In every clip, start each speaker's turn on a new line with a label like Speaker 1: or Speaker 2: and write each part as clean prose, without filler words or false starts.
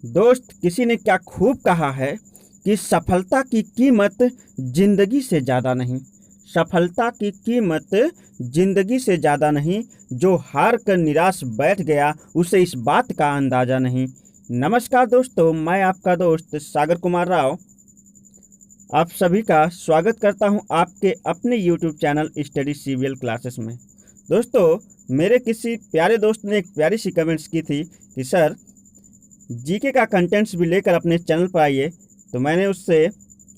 Speaker 1: दोस्त, किसी ने क्या खूब कहा है कि सफलता की कीमत जिंदगी से ज़्यादा नहीं। सफलता की कीमत जिंदगी से ज़्यादा नहीं। जो हार कर निराश बैठ गया उसे इस बात का अंदाज़ा नहीं। नमस्कार दोस्तों, मैं आपका दोस्त सागर कुमार राव आप सभी का स्वागत करता हूं आपके अपने YouTube channel study CVL classes में। दोस्तों, मेरे किसी प्यारे दोस्त ने एक प्यारी सी कमेंट्स की थी कि सर, जीके का कंटेंट्स भी लेकर अपने चैनल पर आइए। तो मैंने उससे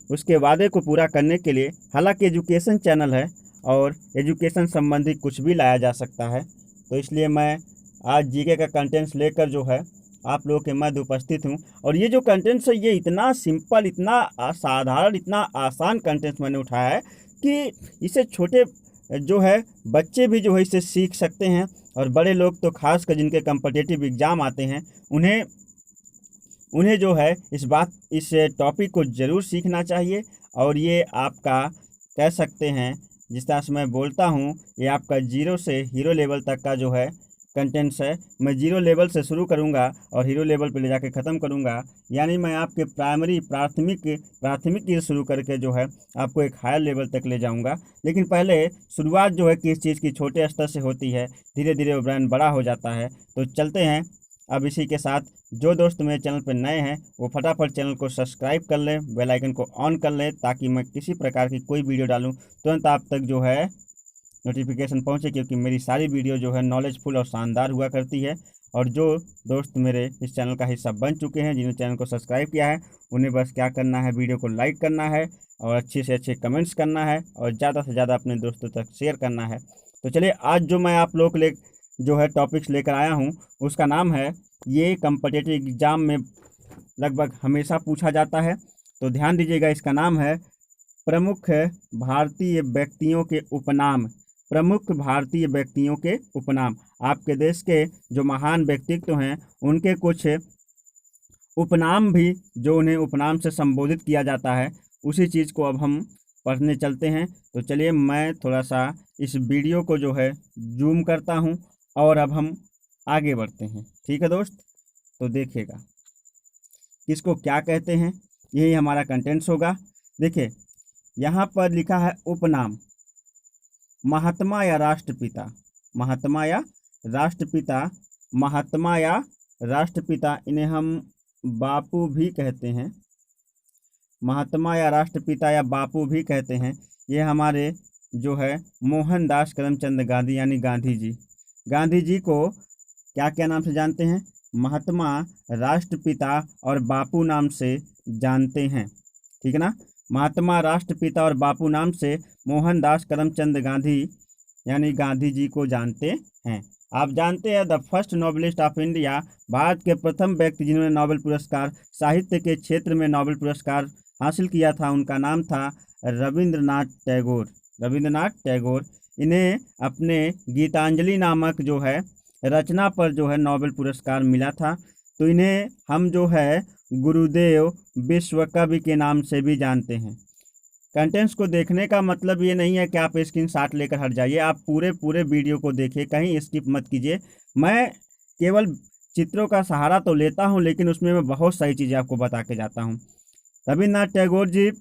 Speaker 1: उसके वादे को पूरा करने के लिए, हालांकि एजुकेशन चैनल है और एजुकेशन संबंधी कुछ भी लाया जा सकता है, तो इसलिए मैं आज जीके का कंटेंट्स लेकर जो है आप लोगों के मध्य उपस्थित हूँ। और ये जो कंटेंट्स है ये इतना सिंपल, इतना साधारण, इतना आसान कंटेंट्स मैंने उठाया है कि इसे छोटे जो है बच्चे भी जो है इसे सीख सकते हैं, और बड़े लोग तो खासकर जिनके कम्पिटिटिव एग्ज़ाम आते हैं उन्हें उन्हें जो है इस टॉपिक को ज़रूर सीखना चाहिए। और ये आपका कह सकते हैं, जिस तरह से मैं बोलता हूँ, ये आपका जीरो से हीरो लेवल तक का जो है कंटेंट्स है। मैं जीरो लेवल से शुरू करूँगा और हीरो लेवल पे ले जाके ख़त्म करूँगा। यानी मैं आपके प्राथमिक से शुरू करके जो है आपको एक हायर लेवल तक ले जाऊँगा। लेकिन पहले शुरुआत जो है किस चीज़ की छोटे स्तर से होती है, धीरे धीरे वो ब्रांड बड़ा हो जाता है। तो चलते हैं। अब इसी के साथ जो दोस्त मेरे चैनल पर नए हैं वो फटाफट चैनल को सब्सक्राइब कर लें, बेल आइकन को ऑन कर लें, ताकि मैं किसी प्रकार की कोई वीडियो डालूं तुरंत आप तक जो है नोटिफिकेशन पहुंचे, क्योंकि मेरी सारी वीडियो जो है नॉलेजफुल और शानदार हुआ करती है। और जो दोस्त मेरे इस चैनल का हिस्सा बन चुके हैं, जिन्होंने चैनल को सब्सक्राइब किया है, उन्हें बस क्या करना है, वीडियो को लाइक करना है और अच्छे से अच्छे कमेंट्स करना है और ज़्यादा से ज़्यादा अपने दोस्तों तक शेयर करना है। तो चलिए, आज जो मैं आप लोग जो है टॉपिक्स लेकर आया हूँ उसका नाम है, ये कम्पिटिटिव एग्ज़ाम में लगभग हमेशा पूछा जाता है, तो ध्यान दीजिएगा। इसका नाम है प्रमुख भारतीय व्यक्तियों के उपनाम। प्रमुख भारतीय व्यक्तियों के उपनाम। आपके देश के जो महान व्यक्तित्व हैं उनके कुछ उपनाम भी, जो उन्हें उपनाम से संबोधित किया जाता है, उसी चीज़ को अब हम पढ़ने चलते हैं। तो चलिए, मैं थोड़ा सा इस वीडियो को जो है जूम करता हूं और अब हम आगे बढ़ते हैं। ठीक है दोस्त, तो देखिएगा किसको क्या कहते हैं, यही हमारा कंटेंट्स होगा। देखिए, यहाँ पर लिखा है उपनाम। महात्मा या राष्ट्रपिता। महात्मा या राष्ट्रपिता। महात्मा या राष्ट्रपिता, इन्हें हम बापू भी कहते हैं। महात्मा या राष्ट्रपिता या बापू भी कहते हैं। ये हमारे जो है मोहनदास करमचंद गांधी, यानी गांधी जी। गांधी जी को क्या क्या नाम से जानते हैं? महात्मा, राष्ट्रपिता और बापू नाम से जानते हैं। ठीक है ना? महात्मा, राष्ट्रपिता और बापू नाम से मोहनदास करमचंद गांधी यानी गांधी जी को जानते हैं। आप जानते हैं the first novelist of India, Bharat के प्रथम व्यक्ति जिन्होंने नोबेल पुरस्कार, साहित्य के क्षेत्र में नोबेल पुरस्कार हासिल किया था, उनका नाम था रविंद्रनाथ टैगोर। रविंद्रनाथ टैगोर। इन्हें अपने गीतांजलि नामक जो है रचना पर जो है नोबेल पुरस्कार मिला था। तो इन्हें हम जो है गुरुदेव विश्व कवि के नाम से भी जानते हैं। कंटेंट्स को देखने का मतलब ये नहीं है कि आप स्क्रीनशॉट लेकर हट जाइए, आप पूरे वीडियो को देखिए, कहीं स्किप मत कीजिए। मैं केवल चित्रों का सहारा तो लेता हूं, लेकिन उसमें मैं बहुत सारी चीज़ें आपको बता के जाता हूं। रविन्द्रनाथ टैगोर जी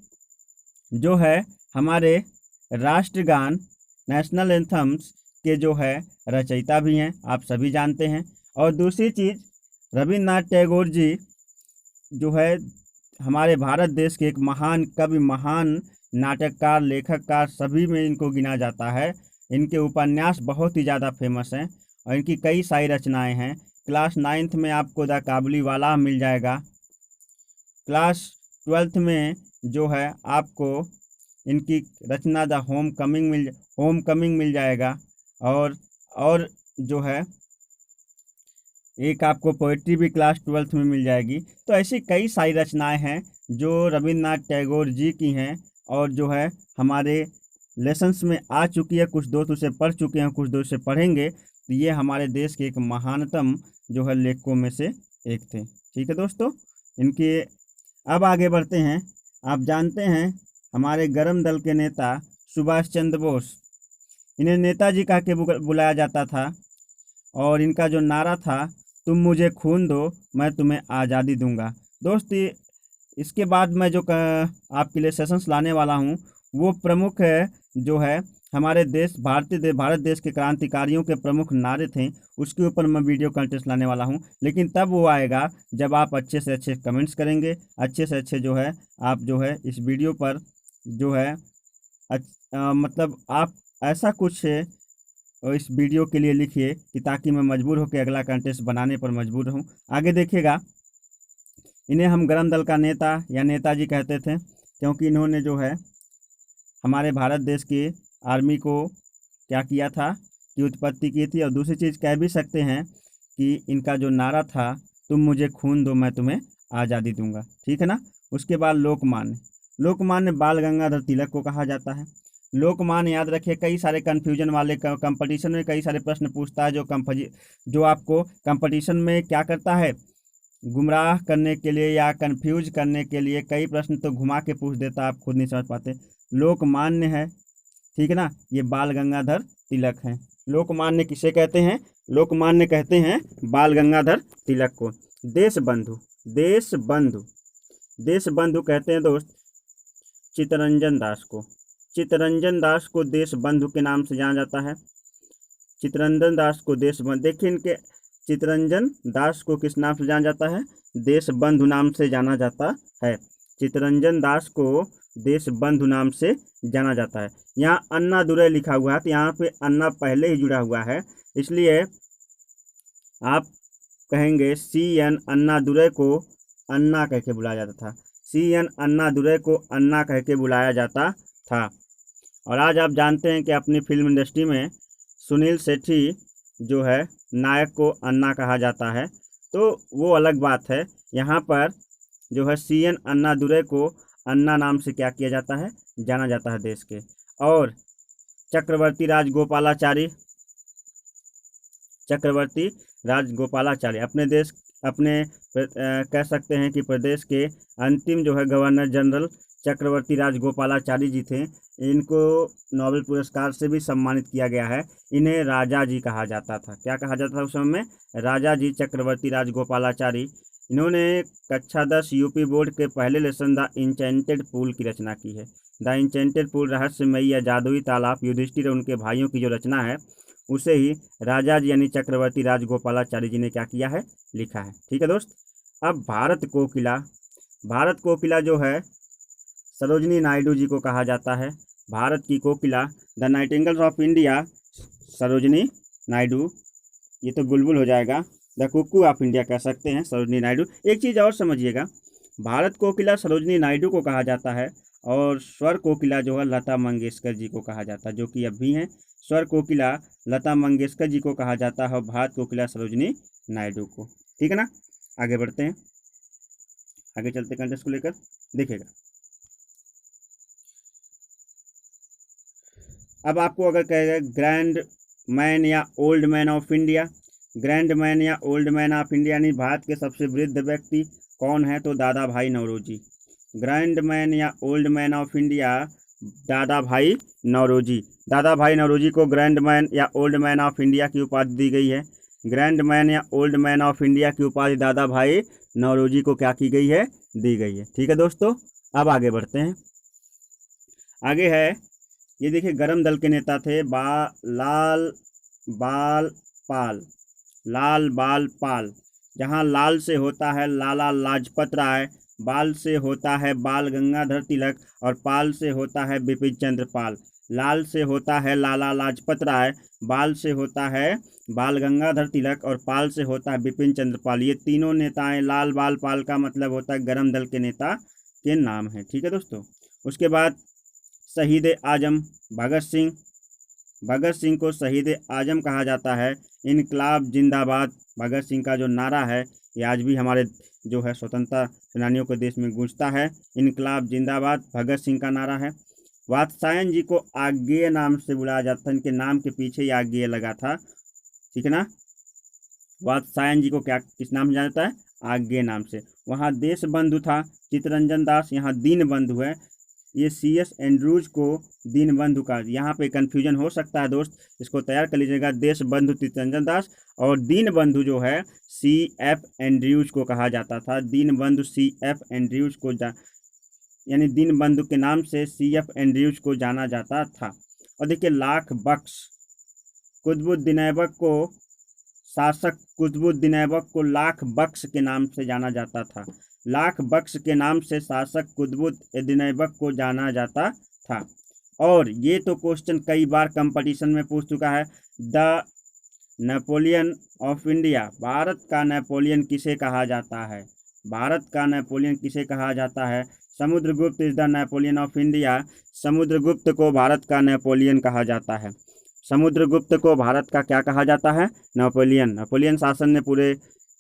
Speaker 1: जो है हमारे राष्ट्रगान, नेशनल एंथम्स के जो है रचयिता भी हैं, आप सभी जानते हैं। और दूसरी चीज़, रविन्द्रनाथ टैगोर जी जो है हमारे भारत देश के एक महान कवि, महान नाटककार, लेखककार, सभी में इनको गिना जाता है। इनके उपन्यास बहुत ही ज़्यादा फेमस हैं और इनकी कई सारी रचनाएं हैं। क्लास 9th में आपको द काबुलीवाला मिल जाएगा। क्लास 12th में जो है आपको इनकी रचना द होम कमिंग मिल जाएगा। और जो है एक आपको पोइट्री भी क्लास 12th में मिल जाएगी। तो ऐसी कई सारी रचनाएं हैं जो रविन्द्रनाथ टैगोर जी की हैं और जो है हमारे लेसन्स में आ चुकी है। कुछ दोस्त उसे पढ़ चुके हैं, कुछ दोस्त उसे पढ़ेंगे। तो ये हमारे देश के एक महानतम जो है लेखकों में से एक थे। ठीक है दोस्तों, इनके अब आगे बढ़ते हैं। आप जानते हैं हमारे गर्म दल के नेता सुभाष चंद्र बोस, इन्हें नेताजी कह के बुलाया जाता था। और इनका जो नारा था, तुम मुझे खून दो, मैं तुम्हें आज़ादी दूंगा। दोस्त इसके बाद मैं जो आपके लिए सेशंस लाने वाला हूँ वो प्रमुख है, जो है हमारे भारत देश के क्रांतिकारियों के प्रमुख नारे थे, उसके ऊपर मैं वीडियो कंटेंट लाने वाला हूँ। लेकिन तब वो आएगा जब आप अच्छे से अच्छे कमेंट्स करेंगे, अच्छे से अच्छे जो है आप जो है इस वीडियो पर जो है मतलब आप ऐसा कुछ इस वीडियो के लिए लिखिए कि ताकि मैं मजबूर होकर अगला कंटेंट बनाने पर मजबूर रहूँ। आगे देखिएगा, इन्हें हम गरम दल का नेता या नेताजी कहते थे, क्योंकि इन्होंने जो है हमारे भारत देश की आर्मी को क्या किया था कि उत्पत्ति की थी। और दूसरी चीज़ कह भी सकते हैं कि इनका जो नारा था, तुम मुझे खून दो मैं तुम्हें आज़ादी दूंगा, ठीक है ना। उसके बाद लोकमान्य बाल गंगाधर तिलक को कहा जाता है। लोकमान्य याद रखिए, कई सारे कन्फ्यूजन वाले कंपटीशन में कई सारे प्रश्न पूछता है, जो आपको कंपटीशन में क्या करता है, गुमराह करने के लिए या कंफ्यूज करने के लिए कई प्रश्न तो घुमा के पूछ देता, आप खुद नहीं समझ पाते। लोकमान्य है, ठीक है ना, ये बाल गंगाधर तिलक हैं। लोकमान्य किसे कहते हैं? लोकमान्य कहते हैं बाल गंगाधर तिलक को। देश बंधु कहते हैं दोस्त चित्तरंजन दास को। चित्तरंजन दास को देश बंधु के नाम से जाना जाता है। चित्तरंजन दास को देश बंधु, देखिए इनके चित्तरंजन दास को किस नाम से जाना जाता है? देश बंधु नाम से जाना जाता है। चित्तरंजन दास को देश बंधु नाम से जाना जाता है। यहाँ अन्ना दुरै लिखा हुआ है, तो यहाँ पे अन्ना पहले ही जुड़ा हुआ है, इसलिए आप कहेंगे CN अन्ना दुरै को अन्ना कह के बुलाया जाता था। CN अन्ना दुरै को अन्ना कह के बुलाया जाता था। और आज आप जानते हैं कि अपनी फिल्म इंडस्ट्री में सुनील शेट्टी जो है नायक को अन्ना कहा जाता है, तो वो अलग बात है। यहाँ पर जो है CN अन्ना दुरै को अन्ना नाम से क्या किया जाता है, जाना जाता है देश के। और चक्रवर्ती राजगोपालाचारी अपने कह सकते हैं कि प्रदेश के अंतिम जो है गवर्नर जनरल चक्रवर्ती राजगोपालाचारी जी थे। इनको नोबेल पुरस्कार से भी सम्मानित किया गया है। इन्हें राजा जी कहा जाता था। क्या कहा जाता था उस समय में? राजा जी चक्रवर्ती राजगोपालाचारी। इन्होंने कक्षा 10 यूपी बोर्ड के पहले लेसन द इंचेंटेड पूल की रचना की है। द इंचेंटेड पूल रहस्यमयी या जादुई तालाब युधिष्ठिर और उनके भाइयों की जो रचना है, उसे ही राजा जी यानी चक्रवर्ती राजगोपालाचारी जी ने क्या किया है, लिखा है। ठीक है दोस्त। अब भारत कोकिला जो है सरोजनी नायडू जी को कहा जाता है। भारत की कोकिला, the nightingale of India, Sarojini Naidu. ये तो बुलबुल हो जाएगा, द कुक्कू ऑफ इंडिया कह सकते हैं सरोजनी नायडू। एक चीज़ और समझिएगा, भारत कोकिला सरोजनी नायडू को कहा जाता है और स्वर कोकिला जो है लता मंगेशकर जी को कहा जाता है, जो कि अब भी हैं। स्वर कोकिला लता मंगेशकर जी को कहा जाता है और भारत कोकिला सरोजनी नायडू को। ठीक है ना। आगे बढ़ते हैं, आगे चलते कंटेस्ट को लेकर देखिएगा। अब आपको अगर कहेगा ग्रैंड मैन या old man of India, grand man या ओल्ड मैन ऑफ इंडिया यानी भारत के सबसे वृद्ध व्यक्ति कौन है, तो दादा भाई नौरोजी। ग्रैंड मैन या ओल्ड मैन ऑफ इंडिया दादा भाई नौरोजी। दादा भाई नौरोजी को ग्रैंड मैन या ओल्ड मैन ऑफ इंडिया की उपाधि दी गई है। ग्रैंड मैन या ओल्ड मैन ऑफ इंडिया की उपाधि दादा भाई नौरोजी को क्या की गई है, दी गई है। ठीक है दोस्तों। अब आगे बढ़ते हैं। आगे है, ये देखिए गरम दल के नेता थे लाल बाल पाल। जहाँ लाल से होता है लाला लाजपत राय, बाल से होता है बाल गंगाधर तिलक और पाल से होता है बिपिन चंद्र पाल। लाल से होता है लाला लाजपत राय, बाल से होता है बाल गंगाधर तिलक और पाल से होता है बिपिन चंद्र पाल। ये तीनों नेताएं, लाल बाल पाल का मतलब होता है गरम दल के नेता के नाम है। ठीक है दोस्तों। उसके बाद शहीद आजम भगत सिंह को शहीद आजम कहा जाता है। इनकलाब जिंदाबाद भगत सिंह का जो नारा है, ये आज भी हमारे जो है स्वतंत्रता सेनानियों के देश में गूंजता है। इनकलाब जिंदाबाद भगत सिंह का नारा है। वात्स्यायन जी को आज्ञेय नाम से बुलाया जाता था, इनके नाम के पीछे ही आज्ञेय लगा था। ठीक है ना। वात्स्यायन जी को क्या किस नाम से जाना जाता है, आज्ञेय नाम से। वहाँ देश बंधु था चित्तरंजन दास, यहाँ दीन बंधु है। ये CS एंड्रूज को दीनबंधु का, यहाँ पे कन्फ्यूजन हो सकता है दोस्त, इसको तैयार कर लीजिएगा। देशबंधु चित्तरंजन दास और दीनबंधु जो है CF एंड्रूज को कहा जाता था। दीनबंधु CF एंड्रूज को यानी दीनबंधु के नाम से CF एंड्रूज को जाना जाता था। और देखिए लाख बख्श कुतुबुद्दीन ऐबक को, शासक कुतुबुद्दीन ऐबक को लाख बख्श के नाम से जाना जाता था। लाख बख्श के नाम से शासक कुतुबुद्दीन ऐबक को जाना जाता था। और ये तो क्वेश्चन कई बार कंपटीशन में पूछ चुका है। The Napoleon of India, Bharat का नेपोलियन किसे कहा जाता है? भारत का नेपोलियन किसे कहा जाता है? Samudragupta is the Napoleon of India. Samudragupta को भारत का नेपोलियन कहा जाता है। समुद्रगुप्त को भारत का क्या कहा जाता है? नेपोलियन। नेपोलियन शासन ने पूरे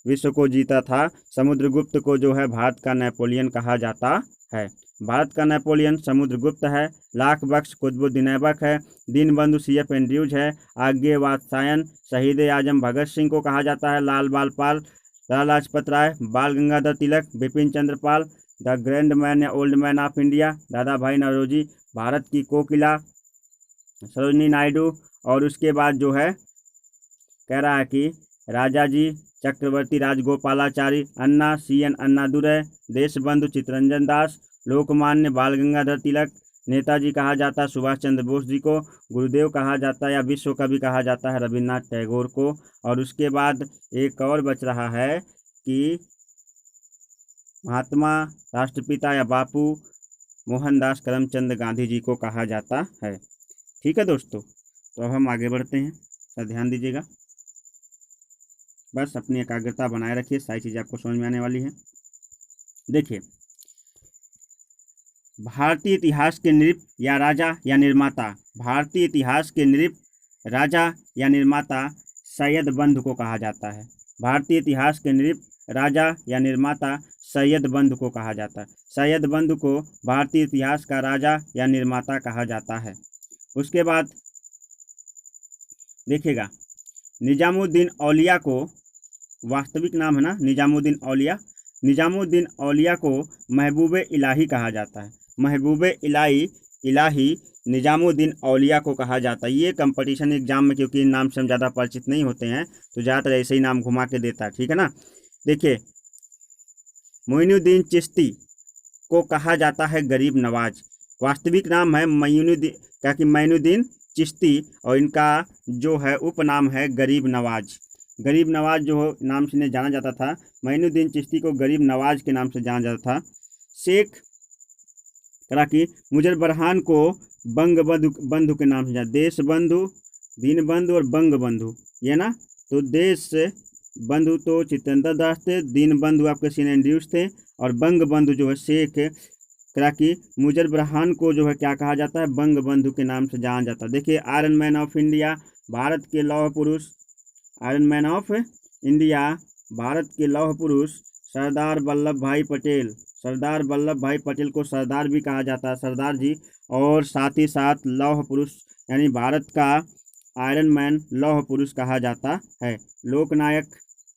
Speaker 1: विश्व को जीता था। समुद्रगुप्त को जो है भारत का नेपोलियन कहा जाता है। भारत का नेपोलियन समुद्रगुप्त है। लाख बख्श कुतुबुद्दीन ऐबक है। दीनबंधु CF एंड्रूज है। आगे वात्स्यायन शहीद आजम भगत सिंह को कहा जाता है। लाल बाल पाल, लाला लाजपत राय, बाल Gangadhar Tilak, Bipin Chandra Pal, the grand man या ओल्ड मैन ऑफ इंडिया, दादा भाई नौरोजी, भारत की कोकिला सरोजिनी नायडू। और उसके बाद जो है कह रहा है कि राजाजी चक्रवर्ती राजगोपालाचारी, अन्ना CN अन्नादुरै, देशबंधु चित्तरंजन दास, लोकमान्य बाल गंगाधर तिलक, नेताजी कहा जाता है सुभाष चंद्र बोस जी को, गुरुदेव कहा जाता है या विश्व कवि कहा जाता है रविन्द्रनाथ टैगोर को। और उसके बाद एक और बच रहा है कि महात्मा, राष्ट्रपिता या बापू मोहनदास करमचंद गांधी जी को कहा जाता है। ठीक है दोस्तों, तो अब हम आगे बढ़ते हैं, तो ध्यान दीजिएगा, बस अपनी एकाग्रता बनाए रखिए, सारी चीज़ें आपको समझ में आने वाली है। देखिए, भारतीय इतिहास के नृप या राजा या निर्माता, भारतीय इतिहास के नृप, राजा या निर्माता सैयद बंधु को कहा जाता है। भारतीय इतिहास के नृप, राजा या निर्माता सैयद बंधु को कहा जाता है। सैयद बंधु को भारतीय इतिहास का राजा या निर्माता कहा जाता है। उसके बाद देखिएगा, निजामुद्दीन औलिया को, वास्तविक नाम है ना निजामुद्दीन औलिया, निजामुद्दीन औलिया को महबूबे इलाही कहा जाता है। महबूबे इलाही निजामुद्दीन औलिया को कहा जाता है। ये कंपटीशन एग्जाम में, क्योंकि इन नाम से हम ज़्यादा परिचित नहीं होते हैं, तो ज़्यादातर ऐसे ही नाम घुमा के देता है, ठीक है ना। देखिए, मोइनुद्दीन चिश्ती को कहा जाता है गरीब नवाज। वास्तविक नाम है मोइनुद्दीन चिश्ती, और इनका जो है उपनाम है गरीब नवाज। गरीब नवाज जो नाम से इन्हें जाना जाता था, मोइनुद्दीन चिश्ती को गरीब नवाज के नाम से जाना जाता था। शेख कराकी मुजर बरहान को बंधु के नाम से जाना, देश बंधु, दीन बंधु और बंग बंधु, ये ना। तो देश बंधु तो चित्तरंजन दास थे, दीन बंधु आपके CN एंड्रूज थे, और बंग बंधु जो है शेख कराकी मुजर बरहान को जो है क्या कहा जाता है? बंग बंधु के नाम से जाना जाता है। देखिए, iron man of India, Bharat के लौह पुरुष, iron man of India, Bharat के लौह पुरुष सरदार वल्लभ भाई पटेल। सरदार वल्लभ भाई पटेल को सरदार भी कहा जाता है, सरदार जी। और साथ ही साथ लौह पुरुष यानी भारत का आयरन मैन लौह पुरुष कहा जाता है। लोकनायक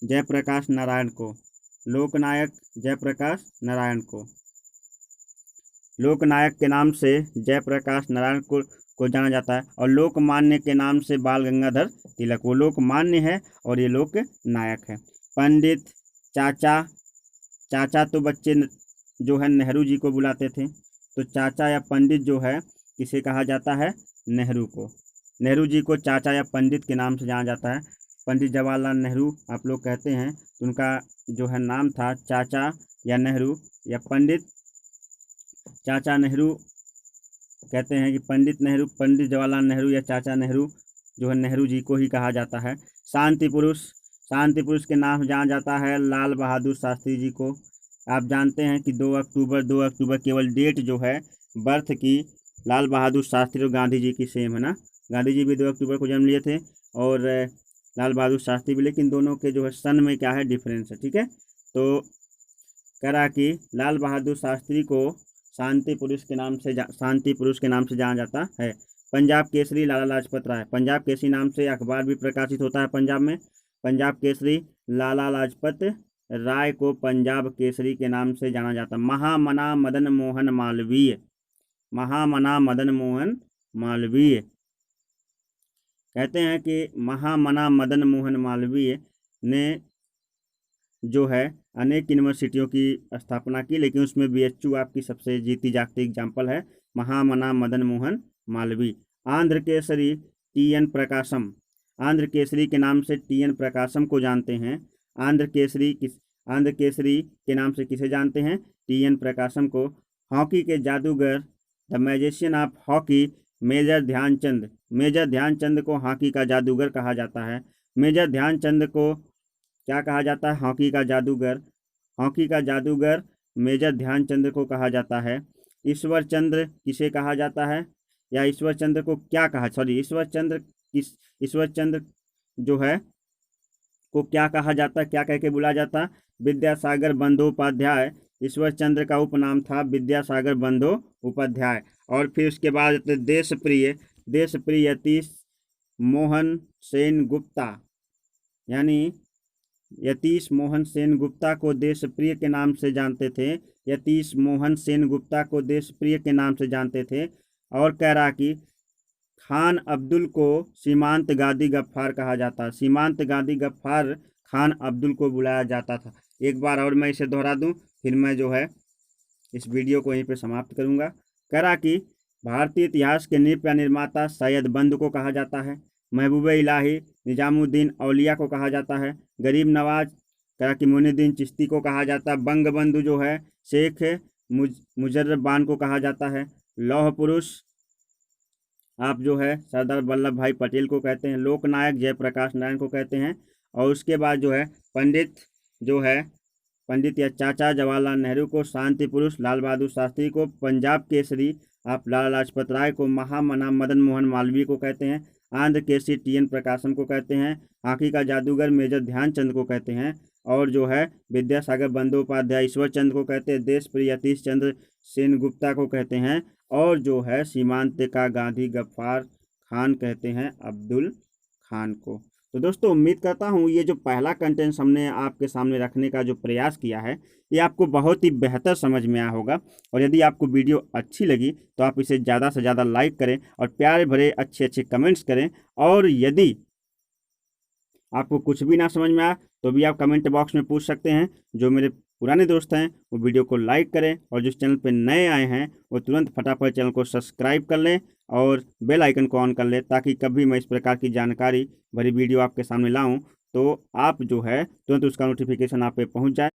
Speaker 1: जयप्रकाश नारायण को, लोकनायक जयप्रकाश नारायण को, लोकनायक के नाम से जयप्रकाश नारायण को जाना जाता है। और लोकमान्य के नाम से बाल गंगाधर तिलक, वो लोकमान्य है और ये लोक नायक है। पंडित, चाचा तो बच्चे जो है नेहरू जी को बुलाते थे, तो चाचा या पंडित जो है किसे कहा जाता है? नेहरू को। नेहरू जी को चाचा या पंडित के नाम से जाना जाता है। पंडित जवाहरलाल नेहरू आप लोग कहते हैं, तो उनका जो है नाम था चाचा या नेहरू या पंडित। चाचा नेहरू कहते हैं कि पंडित नेहरू, पंडित जवाहरलाल नेहरू या चाचा नेहरू जो है नेहरू जी को ही कहा जाता है। शांति पुरुष के नाम से जाना जाता है लाल बहादुर शास्त्री जी को। आप जानते हैं कि 2 अक्टूबर केवल डेट जो है बर्थ की लाल बहादुर शास्त्री और गांधी जी की सेम है ना। गांधी जी भी 2 अक्टूबर को जन्म लिए थे और लाल बहादुर शास्त्री भी, लेकिन दोनों के जो है सन में क्या है डिफरेंस है, ठीक है। तो कह रहा कि लाल बहादुर शास्त्री को शांति पुरुष के नाम से जाना जाता है। पंजाब केसरी लाला लाजपत राय, पंजाब केसरी नाम से अखबार भी प्रकाशित होता है पंजाब में। पंजाब केसरी लाला लाजपत राय को पंजाब केसरी के नाम से जाना जाता है। महामना मदन मोहन मालवीय, महामना मदन मोहन मालवीय। कहते हैं कि महामना मदन मोहन मालवीय ने जो है अनेक यूनिवर्सिटियों की स्थापना की, लेकिन उसमें बीएचयू आपकी सबसे जीती जागती एग्जाम्पल है, महामना मदन मोहन मालवीय। आंध्र केसरी टी.एन. प्रकाशम, आंध्र केसरी के नाम से टी.एन. प्रकाशम को जानते हैं। आंध्र केसरी के नाम से किसे जानते हैं? टी.एन. प्रकाशम को। हॉकी के जादूगर, the magician of hockey, major Dhyanchand, major Dhyanchand को हॉकी का जादूगर कहा जाता है। मेजर ध्यानचंद को क्या कहा जाता है? हॉकी का जादूगर। हॉकी का जादूगर मेजर ध्यानचंद को कहा जाता है। ईश्वर चंद्र किसे कहा जाता है, या ईश्वर चंद्र को क्या कहा, ईश्वर चंद्र जो है को क्या कहा जाता, क्या कह के बुलाया जाता? विद्यासागर बंदोपाध्याय। ईश्वर चंद्र का उपनाम था विद्यासागर बंदोपाध्याय। और फिर उसके बाद देशप्रिय यतीश मोहन सेन गुप्ता, यानी यतीश मोहन सेन गुप्ता को देशप्रिय के नाम से जानते थे। यतीश मोहन सेन गुप्ता को देशप्रिय के नाम से जानते थे। और कह रहा कि खान अब्दुल को सीमांत गादी गफ्फार कहा जाता है। सीमांत गादी गफ्फार खान अब्दुल को बुलाया जाता था। एक बार और मैं इसे दोहरा दूं, फिर मैं जो है इस वीडियो को यहीं पे समाप्त करूंगा। कह रहा कि भारतीय इतिहास के नींव या निर्माता सैयद बंद को कहा जाता है। महबूब इलाही निजामुद्दीन औलिया को कहा जाता है। गरीब नवाज कहा कि मोइनुद्दीन चिश्ती को कहा जाता है। बंग बंधु जो है शेख मुजर्रबान को कहा जाता है। लौह पुरुष आप जो है सरदार वल्लभ भाई पटेल को कहते हैं। लोकनायक जयप्रकाश नारायण को कहते हैं। और उसके बाद जो है पंडित या चाचा जवाहरलाल नेहरू को, शांति पुरुष लाल बहादुर शास्त्री को, पंजाब केसरी आप लाला लाजपत राय को, महामना मदन मोहन मालवीय को कहते हैं। आंध्र केसरी टी.एन. प्रकाशम को कहते हैं। हॉकी का जादूगर मेजर ध्यानचंद को कहते हैं। और जो है विद्यासागर बंदोपाध्याय ईश्वर चंद्र को कहते हैं। देशप्रिय यतीश चंद्र सेन गुप्ता को कहते हैं। और जो है सीमांत का गांधी गफ्फार खान कहते हैं अब्दुल खान को। तो दोस्तों उम्मीद करता हूँ ये जो पहला कंटेंट्स हमने आपके सामने रखने का जो प्रयास किया है ये आपको बहुत ही बेहतर समझ में आया होगा। और यदि आपको वीडियो अच्छी लगी तो आप इसे ज़्यादा से ज़्यादा लाइक करें और प्यारे भरे अच्छे कमेंट्स करें। और यदि आपको कुछ भी ना समझ में आया तो भी आप कमेंट बॉक्स में पूछ सकते हैं। जो मेरे पुराने दोस्त हैं वो वीडियो को लाइक करें, और जिस चैनल पर नए आए हैं वो तुरंत फटाफट चैनल को सब्सक्राइब कर लें और बेल आइकन को ऑन कर लें, ताकि कभी मैं इस प्रकार की जानकारी भरी वीडियो आपके सामने लाऊं तो आप जो है तुरंत उसका नोटिफिकेशन आप पे पहुंच जाए।